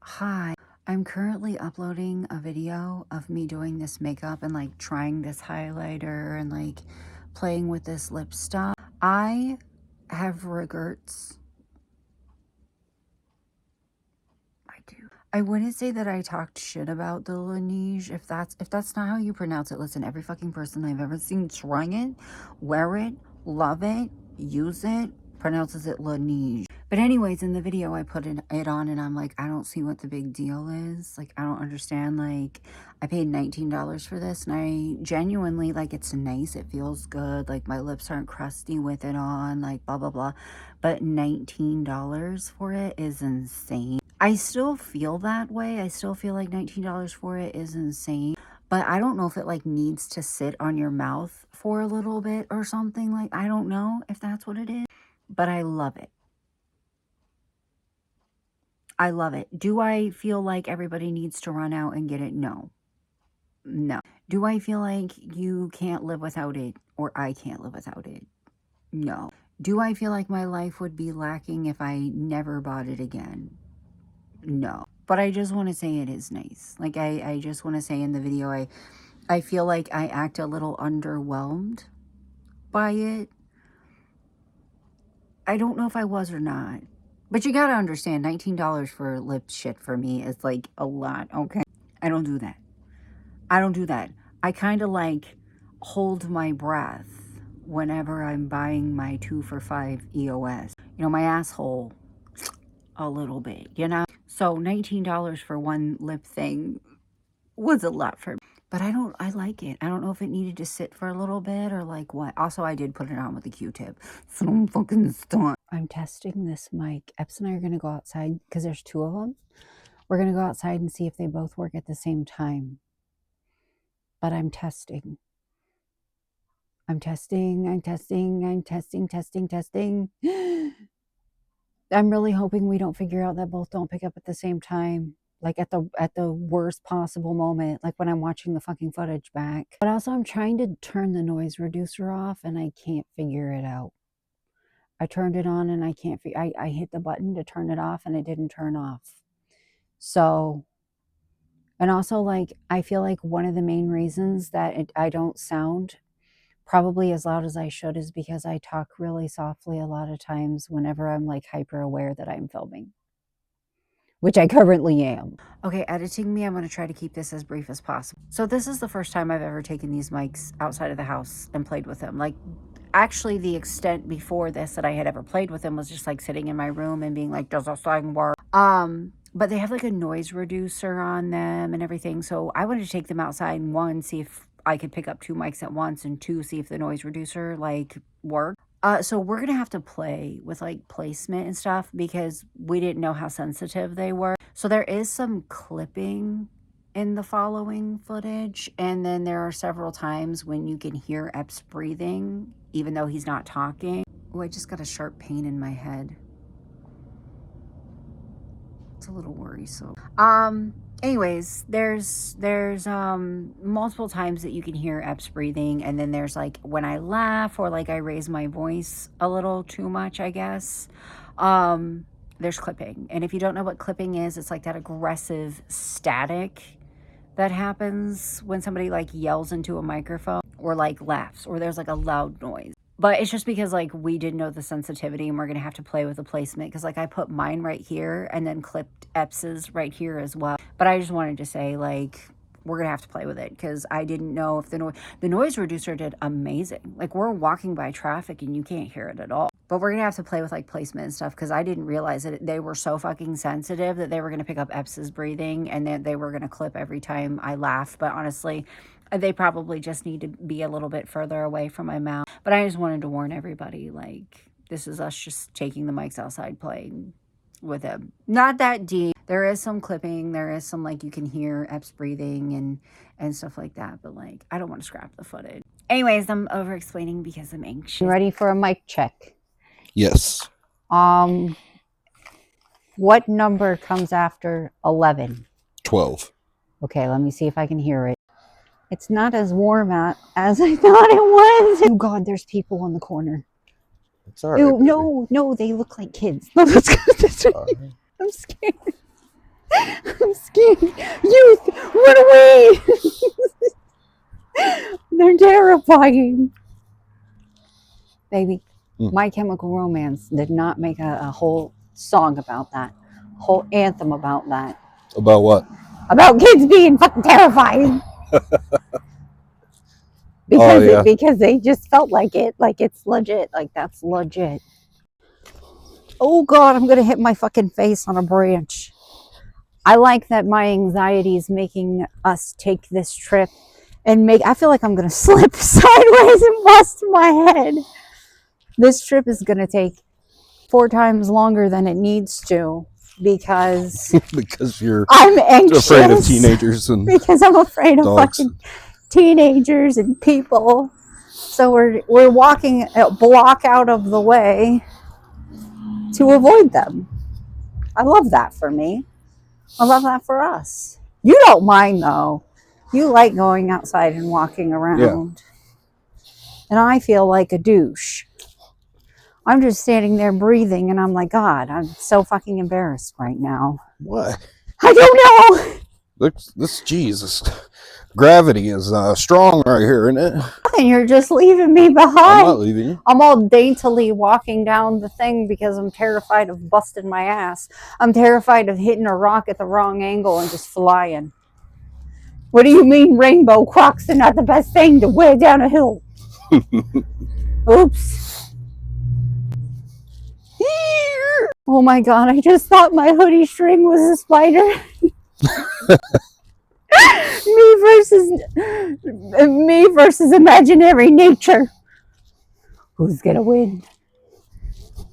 Hi. I'm currently uploading a video of me doing this makeup and like trying this highlighter and like playing with this lip stuff. I have regrets. I do. I wouldn't say that I talked shit about the Laneige. If that's not how you pronounce it, listen, every fucking person I've ever seen try it, wear it, love it, use it, pronounces it Laneige. But anyways, in the video, I put it on and I'm like, I don't see what the big deal is. Like, I don't understand. Like, I paid $19 for this and I genuinely, like, it's nice. It feels good. Like, my lips aren't crusty with it on, like, blah, blah, blah. But $19 for it is insane. I still feel that way. I still feel like $19 for it is insane. But I don't know if it, like, needs to sit on your mouth for a little bit or something. Like, I don't know if that's what it is. But I love it. I love it. Do I feel like everybody needs to run out and get it? No. No. Do I feel like you can't live without it or I can't live without it? No. Do I feel like my life would be lacking if I never bought it again? No. But I just want to say it is nice. Like, I just want to say in the video, I feel like I act a little underwhelmed by it. I don't know if I was or not. But you gotta understand, $19 for lip shit for me is like a lot, okay? I don't do that. I don't do that. I kind of like hold my breath whenever I'm buying my 2 for $5 EOS. You know, my asshole a little bit, you know? So $19 for one lip thing was a lot for me. But I like it. I don't know if it needed to sit for a little bit or like what. Also, I did put it on with a Q-tip. So I'm fucking stunned. I'm testing this mic. Epps and I are going to go outside because there's 2 of them. We're going to go outside and see if they both work at the same time. But I'm testing. I'm testing. I'm really hoping we don't figure out that both don't pick up at the same time. Like at the worst possible moment, like when I'm watching the fucking footage back. But also I'm trying to turn the noise reducer off and I can't figure it out. I turned it on and I can't I hit the button to turn it off and it didn't turn off. So, and also like I feel like one of the main reasons that I don't sound probably as loud as I should is because I talk really softly a lot of times whenever I'm like hyper aware that I'm filming, which I currently am. Okay, editing me, I'm going to try to keep this as brief as possible. So this is the first time I've ever taken these mics outside of the house and played with them. Like, actually the extent before this that I had ever played with them was just like sitting in my room and being like, does this thing work? But they have like a noise reducer on them and everything. So I wanted to take them outside and 1, see if I could pick up 2 mics at once, and 2, see if the noise reducer like worked. So we're gonna have to play with like placement and stuff because we didn't know how sensitive they were. So there is some clipping in the following footage, and then there are several times when you can hear Epps breathing even though he's not talking. Oh, I just got a sharp pain in my head. It's a little worrisome. Anyways, there's multiple times that you can hear Epps breathing, and then there's like when I laugh or like I raise my voice a little too much, I guess. There's clipping. And if you don't know what clipping is, it's like that aggressive static that happens when somebody like yells into a microphone or like laughs or there's like a loud noise. But it's just because like we didn't know the sensitivity and we're going to have to play with the placement because like I put mine right here and then clipped Epps's right here as well. But I just wanted to say like we're going to have to play with it because I didn't know if the noise reducer did amazing. Like we're walking by traffic and you can't hear it at all. But we're going to have to play with like placement and stuff because I didn't realize that they were so fucking sensitive that they were going to pick up Epps's breathing and that they were going to clip every time I laughed. But honestly, they probably just need to be a little bit further away from my mouth. But I just wanted to warn everybody, like, this is us just taking the mics outside playing with them. Not that deep. There is some clipping. There is some, like, you can hear Epps breathing and stuff like that. But, like, I don't want to scrap the footage. Anyways, I'm over-explaining because I'm anxious. Ready for a mic check? Yes. What number comes after 11? 12. Okay, let me see if I can hear it. It's not as warm out as I thought it was. Oh God, there's people on the corner. It's all right. Ew, no, they look like kids. No, that's good. I'm scared. Youth, run away! They're terrifying. Baby, My Chemical Romance did not make a whole song about that. Whole anthem about that. About what? About kids being fucking terrifying. Because because they just felt like it. Like it's legit. Like that's legit. Oh God, I'm gonna hit my fucking face on a branch. I like that my anxiety is making us take this trip and I feel like I'm gonna slip sideways and bust my head. This trip is gonna take 4 times longer than it needs to because Because you're I'm anxious. afraid of teenagers and because I'm afraid of dogs. fucking teenagers and people. So we're walking a block out of the way to avoid them. I love that for me. I love that for us. You don't mind though. You like going outside and walking around. Yeah. And I feel like a douche. I'm just standing there breathing and I'm like, God, I'm so fucking embarrassed right now. What? I don't know. This Jesus. Gravity is strong right here, isn't it? And you're just leaving me behind. I'm not leaving you. I'm all daintily walking down the thing because I'm terrified of busting my ass. I'm terrified of hitting a rock at the wrong angle and just flying. What do you mean rainbow Crocs are not the best thing to wear down a hill? Oops. Oh my God, I just thought my hoodie string was a spider. me versus imaginary nature. Who's gonna win?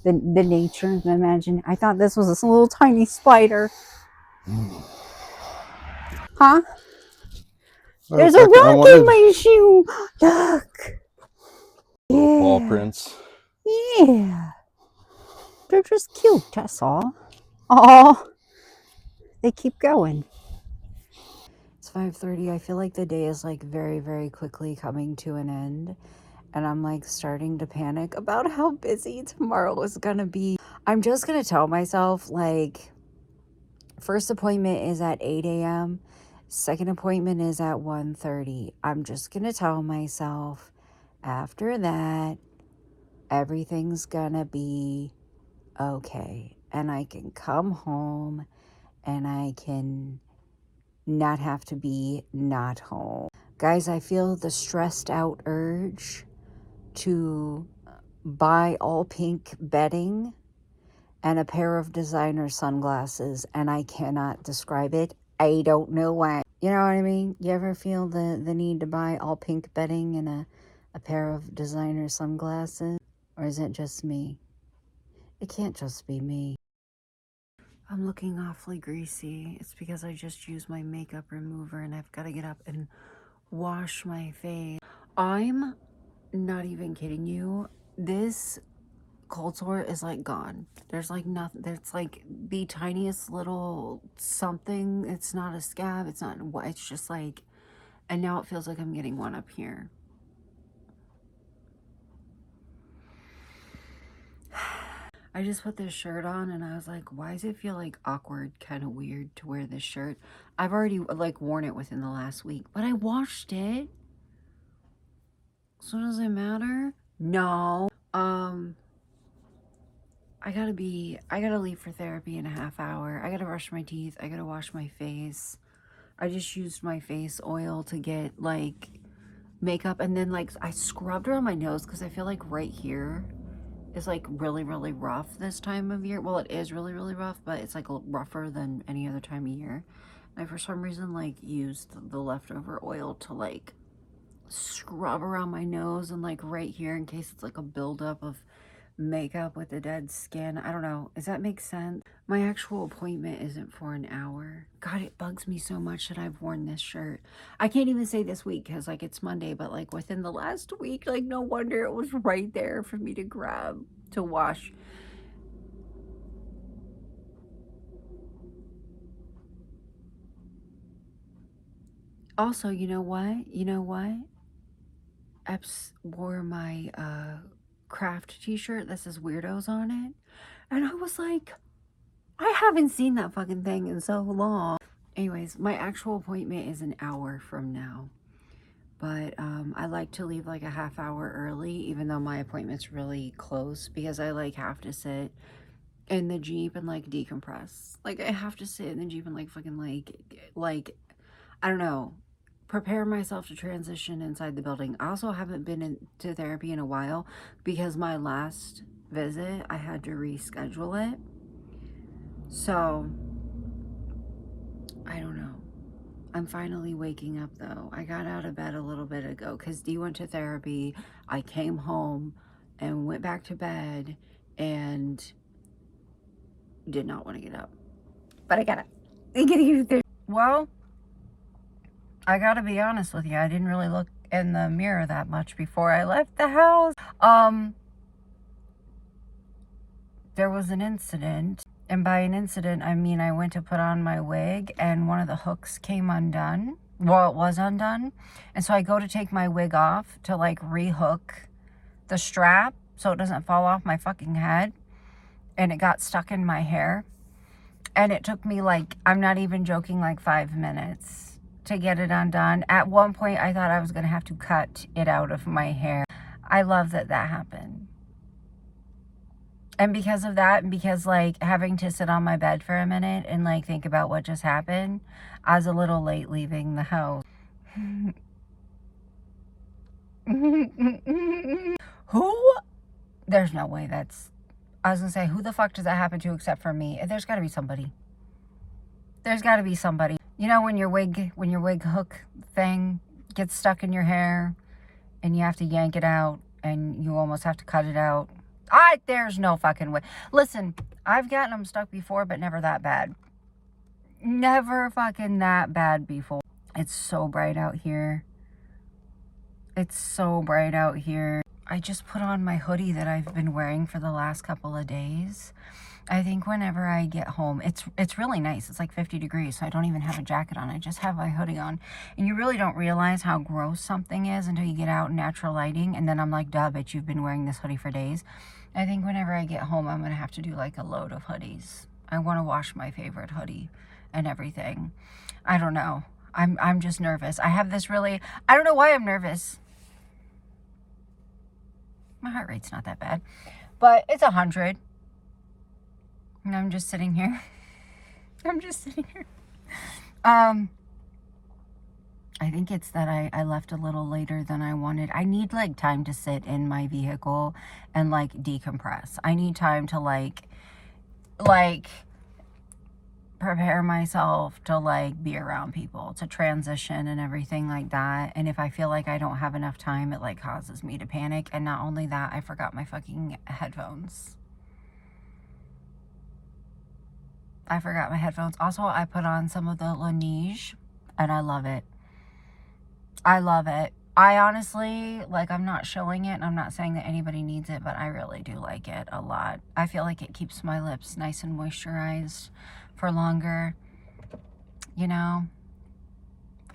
The nature, the imagine. I thought this was a little tiny spider. Huh? There's a rock in my shoe. Look. Yeah. Paw prints. Yeah. They're just cute, that's all. Oh, they keep going. It's 5:30. I feel like the day is like very, very quickly coming to an end. And I'm like starting to panic about how busy tomorrow is going to be. I'm just going to tell myself like first appointment is at 8 a.m. Second appointment is at 1:30. I'm just going to tell myself after that, everything's going to be okay. And I can come home and I can not have to be not home. Guys, I feel the stressed out urge to buy all pink bedding and a pair of designer sunglasses, and I cannot describe it. I don't know why. You know what I mean? You ever feel the need to buy all pink bedding and a pair of designer sunglasses? Or is it just me? It can't just be me. I'm looking awfully greasy. It's because I just used my makeup remover and I've got to get up and wash my face. I'm not even kidding you. This cold sore is like gone. There's like nothing. There's like the tiniest little something. It's not a scab. It's not what. It's just like, and now it feels like I'm getting one up here. I just put this shirt on and I was like, why does it feel like awkward, kind of weird to wear this shirt? I've already like worn it within the last week, but I washed it. So does it matter? No. I gotta leave for therapy in a half hour. I gotta brush my teeth. I gotta wash my face. I just used my face oil to get like makeup, and then like I scrubbed around my nose because I feel like right here is like really, really rough this time of year. Well, it is really, really rough, but it's like rougher than any other time of year. And I, for some reason, like used the leftover oil to like scrub around my nose and like right here in case it's like a buildup of makeup with the dead skin. I don't know. Does that make sense? My actual appointment isn't for an hour. God, it bugs me so much that I've worn this shirt. I can't even say this week because like it's Monday, but like within the last week, like no wonder it was right there for me to grab to wash. Also, you know what? Epps wore my craft t-shirt that says Weirdos on it. And I was like, I haven't seen that fucking thing in so long. Anyways, my actual appointment is an hour from now. But I like to leave like a half hour early, even though my appointment's really close, because I like have to sit in the Jeep and like decompress. Like I have to sit in the Jeep and like fucking like I don't know, prepare myself to transition inside the building. I also haven't been into therapy in a while because my last visit I had to reschedule it. So I don't know. I'm finally waking up though. I got out of bed a little bit ago because Dee went to therapy. I came home and went back to bed and did not want to get up. But I gotta get there. Well, I gotta be honest with you. I didn't really look in the mirror that much before I left the house. There was an incident. And by an incident, I mean I went to put on my wig and one of the hooks came undone. Well, it was undone. And so I go to take my wig off to like rehook the strap so it doesn't fall off my fucking head. And it got stuck in my hair. And it took me like, I'm not even joking, like 5 minutes to get it undone. At one point, I thought I was going to have to cut it out of my hair. I love that that happened. And because of that, and because like having to sit on my bed for a minute and like think about what just happened, I was a little late leaving the house. Who? There's no way that's... I was gonna say, who the fuck does that happen to except for me? There's gotta be somebody. There's gotta be somebody. You know when your wig hook thing gets stuck in your hair and you have to yank it out and you almost have to cut it out? There's no fucking way. Listen, I've gotten them stuck before, but never that bad. Never fucking that bad before. It's so bright out here. It's so bright out here. I just put on my hoodie that I've been wearing for the last couple of days. I think whenever I get home, it's really nice. It's like 50 degrees, so I don't even have a jacket on. I just have my hoodie on. And you really don't realize how gross something is until you get out in natural lighting. And then I'm like, duh, bitch, you've been wearing this hoodie for days. I think whenever I get home, I'm going to have to do like a load of hoodies. I want to wash my favorite hoodie and everything. I don't know. I'm just nervous. I have this really... I don't know why I'm nervous. My heart rate's not that bad. But it's 100. And I'm just sitting here. I'm just sitting here. I think it's that I left a little later than I wanted. I need like time to sit in my vehicle and like decompress. I need time to like prepare myself to like be around people, to transition and everything like that. And if I feel like I don't have enough time, it like causes me to panic. And not only that, I forgot my fucking headphones. I forgot my headphones. Also, I put on some of the Laneige and I love it. I love it. I honestly, like, I'm not showing it and I'm not saying that anybody needs it, but I really do like it a lot. I feel like it keeps my lips nice and moisturized for longer. You know,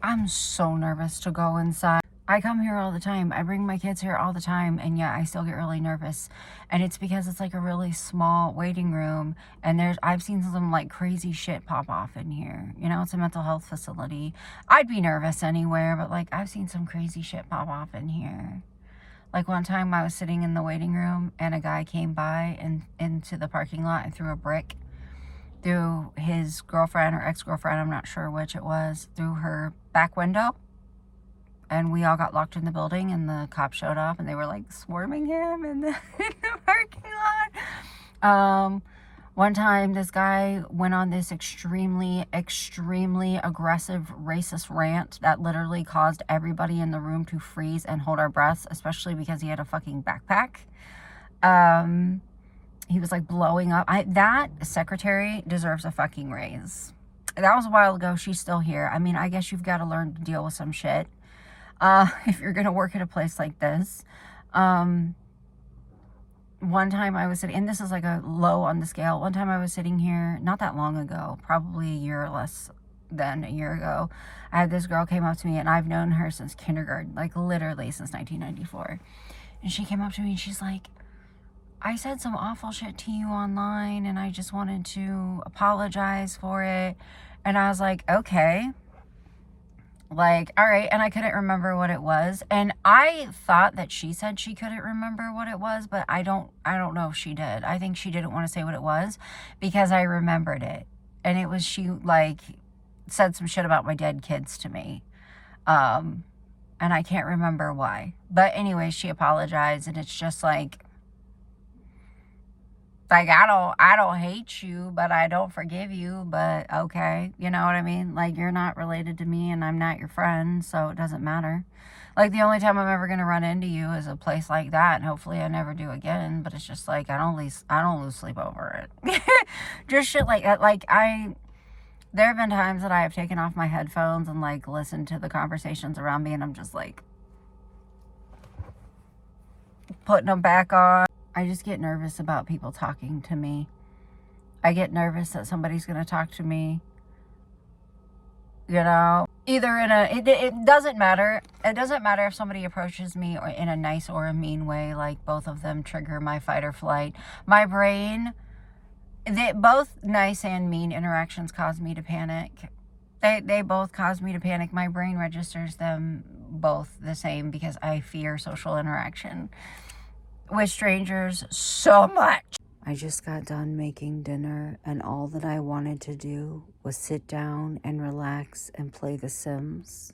I'm so nervous to go inside. I come here all the time. I bring my kids here all the time, and yet I still get really nervous. And it's because it's like a really small waiting room, and I've seen some like crazy shit pop off in here. You know, it's a mental health facility. I'd be nervous anywhere, but like I've seen some crazy shit pop off in here. Like one time I was sitting in the waiting room and a guy came by and into the parking lot and threw a brick through his girlfriend or ex-girlfriend, I'm not sure which it was, through her back window. And we all got locked in the building and the cops showed up and they were like swarming him in the parking lot. One time this guy went on this extremely aggressive racist rant that literally caused everybody in the room to freeze and hold our breaths, especially because he had a fucking backpack. He was like blowing up. That secretary deserves a fucking raise. That was a while ago. She's still here. I mean, I guess you've got to learn to deal with some shit. If you're going to work at a place like this. One time I was sitting, and this is like a low on the scale. One time I was sitting here, not that long ago, probably a year or less than a year ago. I had this girl came up to me, and I've known her since kindergarten, like literally since 1994. And she came up to me and she's like, I said some awful shit to you online and I just wanted to apologize for it. And I was like, okay. Like, all right. And I couldn't remember what it was. And I thought that she said she couldn't remember what it was, but I don't know if she did. I think she didn't want to say what it was because I remembered it. And it was, she like said some shit about my dead kids to me. And I can't remember why. But anyway, she apologized and it's just like I don't hate you, but I don't forgive you, but okay. You know what I mean? Like, you're not related to me and I'm not your friend, so it doesn't matter. Like, the only time I'm ever going to run into you is a place like that, and hopefully I never do again, but it's just like, I don't lose sleep over it. Just shit like that. Like, there have been times that I have taken off my headphones and, like, listened to the conversations around me, and I'm just, like, putting them back on. I just get nervous about people talking to me. I get nervous that somebody's going to talk to me, you know, either in a, it doesn't matter. It doesn't matter if somebody approaches me or in a nice or a mean way, like both of them trigger my fight or flight. My brain, both nice and mean interactions cause me to panic. They both cause me to panic. My brain registers them both the same because I fear social interaction with strangers so much. I just got done making dinner and all that I wanted to do was sit down and relax and play The Sims.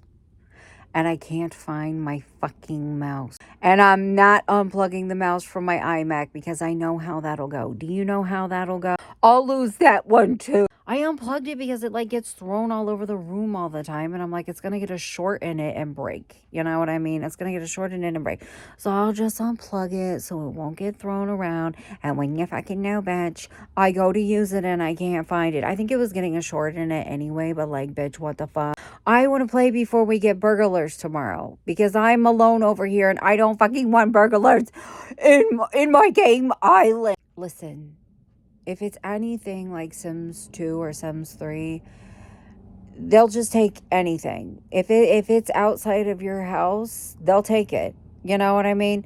And I can't find my fucking mouse. And I'm not unplugging the mouse from my iMac because I know how that'll go. Do you know how that'll go? I'll lose that one too. I unplugged it because it like gets thrown all over the room all the time. And I'm like, it's going to get a short in it and break. You know what I mean? It's going to get a short in it and break. So I'll just unplug it so it won't get thrown around. And when you fucking know, bitch, I go to use it and I can't find it. I think it was getting a short in it anyway. But like, bitch, what the fuck? I want to play before we get burglars tomorrow. Because I'm alone over here and I don't fucking want burglars in my game island. Listen. If it's anything like Sims 2 or Sims 3, they'll just take anything. If it's outside of your house, they'll take it. You know what I mean?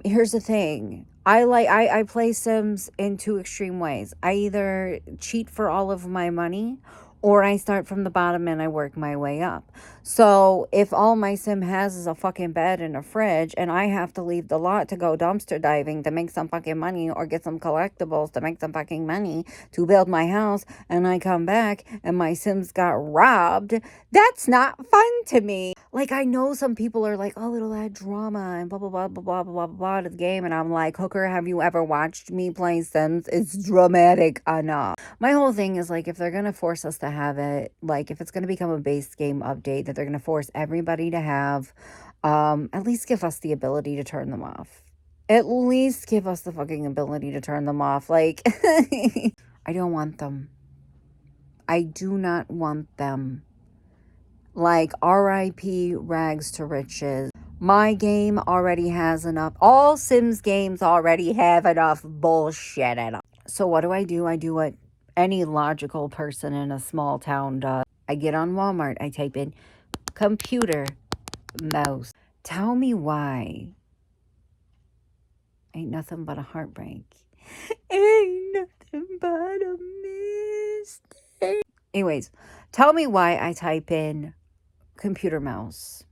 Here's the thing. I play Sims in two extreme ways. I either cheat for all of my money or I start from the bottom and I work my way up. So if all my sim has is a fucking bed and a fridge and I have to leave the lot to go dumpster diving to make some fucking money or get some collectibles to make some fucking money to build my house and I come back and my sims got robbed, that's not fun to me. Like, I know some people are like, oh, it'll add drama and blah, blah, blah, blah, blah, blah, blah to the game. And I'm like, hooker, have you ever watched me play Sims? It's dramatic enough. My whole thing is like, if they're going to force us to have it, like if it's going to become a base game update that they're going to force everybody to have, at least give us the ability to turn them off. At least give us the fucking ability to turn them off. Like, I don't want them. I do not want them. Like, RIP rags to riches. My game already has enough. All Sims games already have enough bullshit in them. So what do? I do what any logical person in a small town does. I get on Walmart. I type in computer mouse. Tell me why. Ain't nothing but a heartbreak. Ain't nothing but a mistake. Anyways, tell me why I type in computer mouse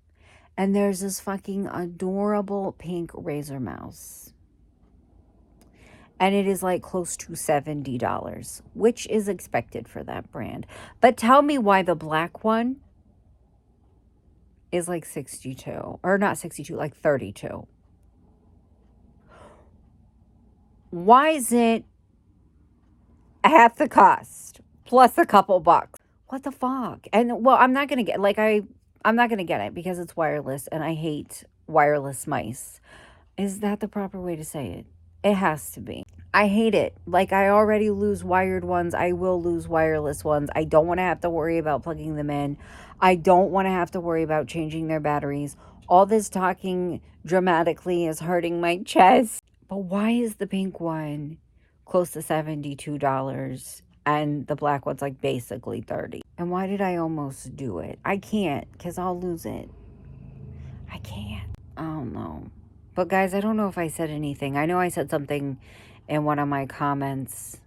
and there's this fucking adorable pink Razer mouse and it is like close to $70, which is expected for that brand. But tell me why the black one is like 62, or not 62, like 32. Why is it half the cost plus a couple bucks? What the fuck? And well, I'm not gonna get I'm not gonna get it because it's wireless and I hate wireless mice. Is that the proper way to say it? It has to be. I hate it. Like, I already lose wired ones. I will lose wireless ones. I don't want to have to worry about plugging them in. I don't want to have to worry about changing their batteries. All this talking dramatically is hurting my chest. But why is the pink one close to $72 and the black one's like basically 30? And why did I almost do it? I can't because I'll lose it. I can't. I don't know. But guys, I don't know if I said anything. I know I said something in one of my comments,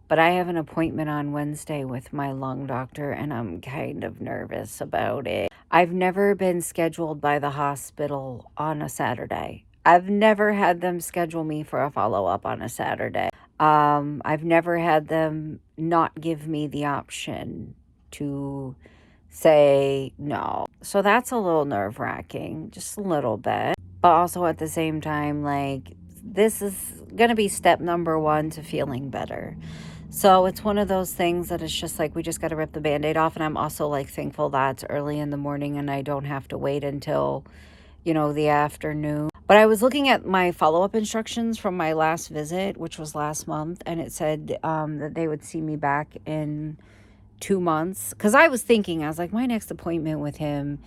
but I have an appointment on Wednesday with my lung doctor, and I'm kind of nervous about it. I've never been scheduled by the hospital on a Saturday. I've never had them schedule me for a follow-up on a Saturday. I've never had them not give me the option to say no. So that's a little nerve-wracking, just a little bit. But also at the same time, like, this is going to be step number 1 to feeling better. So it's one of those things that it's just like, we just got to rip the Band-Aid off. And I'm also like thankful that it's early in the morning and I don't have to wait until, the afternoon. But I was looking at my follow-up instructions from my last visit, which was last month. And it said that they would see me back in 2 months. Because I was like, my next appointment with him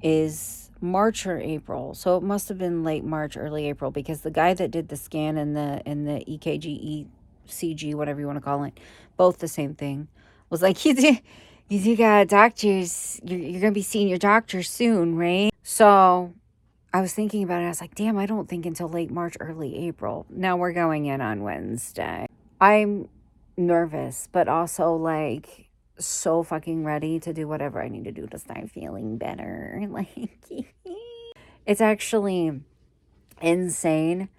is March or April. So it must have been late March, early April, because the guy that did the scan and the EKG, ECG, whatever you want to call it, both the same thing, was like, you got doctors, you're going to be seeing your doctor soon, right? So I was thinking about it. I was like, damn, I don't think until late March, early April. Now we're going in on Wednesday. I'm nervous, but also like so fucking ready to do whatever I need to do to start feeling better. Like, it's actually insane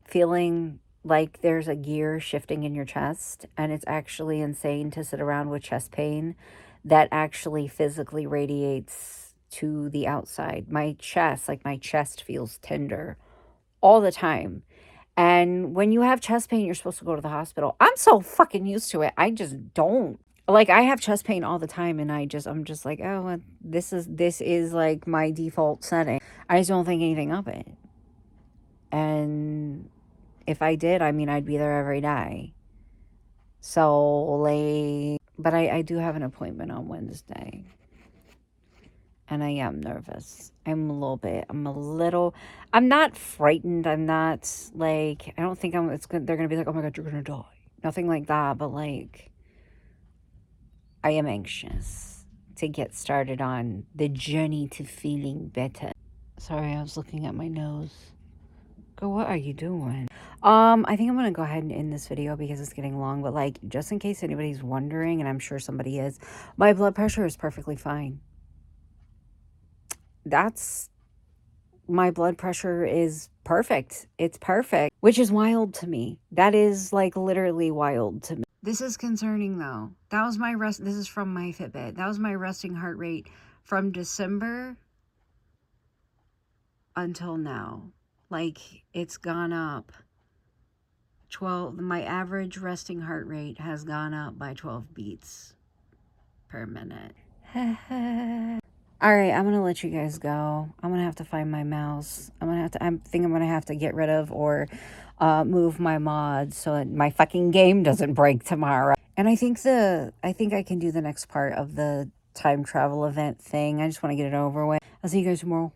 feeling like there's a gear shifting in your chest, and it's actually insane to sit around with chest pain that actually physically radiates to the outside. My chest feels tender all the time. And when you have chest pain, you're supposed to go to the hospital. I'm so fucking used to it. I just don't. Like, I have chest pain all the time, and I'm just like, oh, this is like my default setting. I just don't think anything of it. And if I did, I mean, I'd be there every day. So, like, but I do have an appointment on Wednesday. And I am nervous. I'm not frightened. I'm not like, I don't think they're going to be like, oh my God, you're going to die. Nothing like that. But like, I am anxious to get started on the journey to feeling better. Sorry, I was looking at my nose. Girl, what are you doing? I think I'm going to go ahead and end this video because it's getting long. But like, just in case anybody's wondering, and I'm sure somebody is, my blood pressure is perfectly fine. My blood pressure is perfect. It's perfect, which is wild to me. That is like literally wild to me. This is concerning though. This is from my Fitbit. That was my resting heart rate from December until now. Like, it's gone up 12. My average resting heart rate has gone up by 12 beats per minute. All right, I'm going to let you guys go. I'm going to have to find my mouse. I think I'm going to have to get rid of or move my mods so that my fucking game doesn't break tomorrow. And I think I can do the next part of the time travel event thing. I just want to get it over with. I'll see you guys tomorrow.